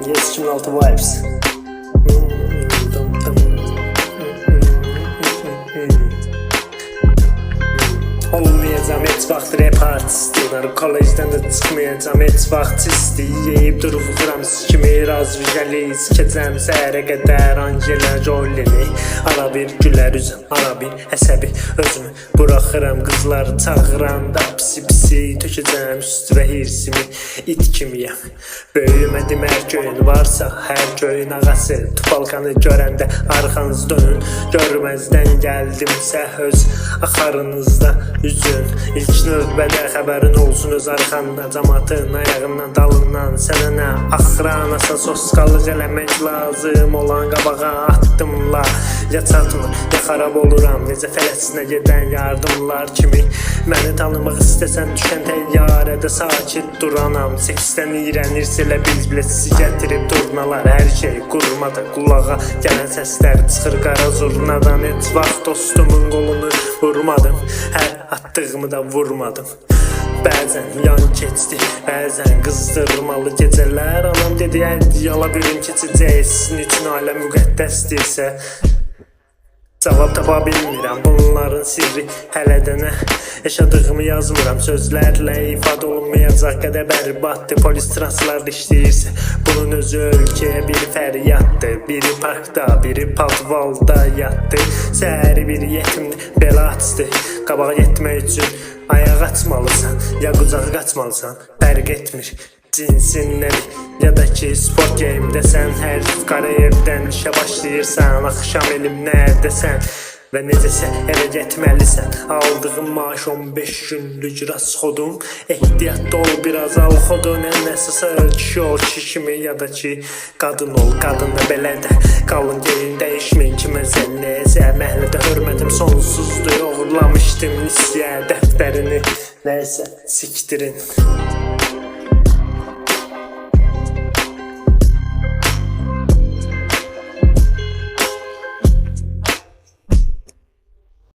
Yes, 2006 vibes. Olmayacam heç vaxt rap artistidir. Kolejdən də çıxmayacam heç vaxt istəyib dururam kimi razvijəli sikəcəm səhərə qədər Angela Jolie'ni. Ara bir gülər üzüm, ara bir əsəbi özümü buraxıram, qızları çağıranda pisi tökəcəm üstüvə hirsimi it kimiyəm. Böyümədim hər köyün varsa hər köyün ağası, tupalkanı görəndə arxanız dönün, görməzdən gəldimsə öz axarınızda üzün. İlk növbədə xəbərin olsun öz arxanda, cəmatın ayağından dalından sənə nə axıranasa sosqalıq eləmək lazım olan qabağa attımla ya çatmır ya xarab oluram necə fələsinə gedən yardımlar kimi. Məni tanımaq istəsən düşən təyyarədə sakit duranam, seksdən iyrənirsə elə bilbiləsiz gətirib durnalar, hər şey qurmada qulağa gələn səslər çıxır qara zurnadan. Heç vaxt dostumun qolunu vurmadım, hər attığımı da vurmadım. Bəzən yan keçdi, bəzən qızdırmalı gecələr. Anam dedi hədiyyə ala birim keçəcək, sizin üçün ailə müqəddəsdirsə. Cavab tapa bilmirəm, bunların sirri hələ də nə yaşadığımı yazmıram, sözlərlə ifadə olunmayacaq qədər bərbaddır. Polis translar işləyirsə bunun özü ölkəyə bir fəryaddır. Biri parkda, biri padvalda yatdı, səhəri bir yetimdir, belə açdı. Qabağa getmək üçün ayaq açmalısan ya qucağa qaçmalısan, fərq etmir cinsin nədir ya da ki sport geyimdəsən. Hər qara evdən işə başlayırsan, axşam elim nərdəsən və necəsə evə getməlisən. Aldığım maaş 15 günlük rasxodum, ehtiyatda ol biraz al xodun. Ən əsası kişi ol kişi kimi ya da ki qadın ol, qadın da belə də qalın geyin, dəyişməyin kimə zəlləsə. Məhəllədə hörmətim sonsuzdur, uğurlamışdım lisiyə dəftərini, nəysə siktirin.